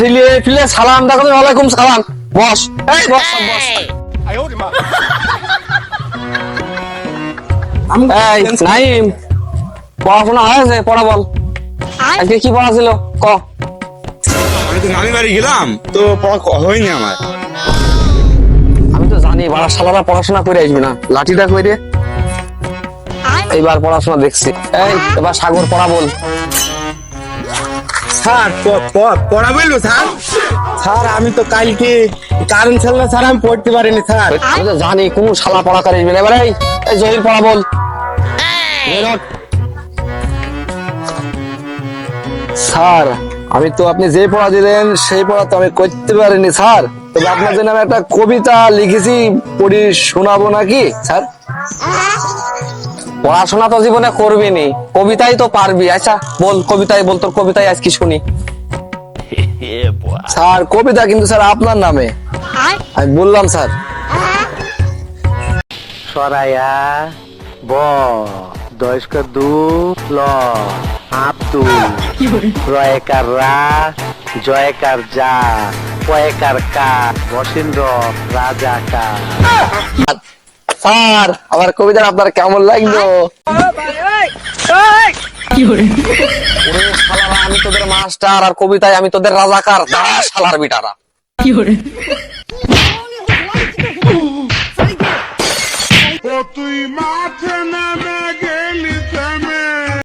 ছেলে ফিলে সালাম দেখো, ওয়ালাইকুম সালাম। বস, এই বস, সব বস। এই নাইম, পড়াশোনা হয়েছে? পড়া বল, আজকে কি পড়া ছিল ক। আমি তো নানি বাড়ি গেলাম, তো পড়া হয়নি আমার। আমি তো জানি বাড়া শালারা পড়াশোনা করে আসবি না, লাঠিটা কইরে এইবার পড়াশোনা দেখছি। এই এবার সাগর পড়া বল। স্যার পড়া বললো স্যার? স্যার আমি তো কালকে কারণ ছিল না স্যার, আমি পড়তে পারিনি স্যার। আমি তো জানি কোন শালা পড়া করে আসবি না। এবার এই জহির পড়া বল। স্যার আমি তো আপনি যে পড়া দিলেন সেই পড়া তো আমি করতে পারিনি স্যার, তবে আপনার জন্য আমি একটা কবিতা লিখেছি, পড়ি শোনাবো নাকি স্যার? পড়াশোনা তো জীবনে করবি নি, কবিতাই তো পারবি। আচ্ছা বল, কবিতাই বল, তোর কবিতাই আজকে শুনি। স্যার কবিতা কিন্তু স্যার আপনার নামে, আমি বললাম স্যার। সরাইয়া ব দয়স্কর দু ল আব্দুল রয়কার রা জয়কার যা পয়কার কা বসিন্দ্র রাজা কা। স্যার আমার কবিতা আপনার কেমন লাগলো? ওরে শালারা, আমি তোদের মাস্টার আর কবিতায় আমি তোদের রাজাকার। দাঁড়া শালার বিটারা।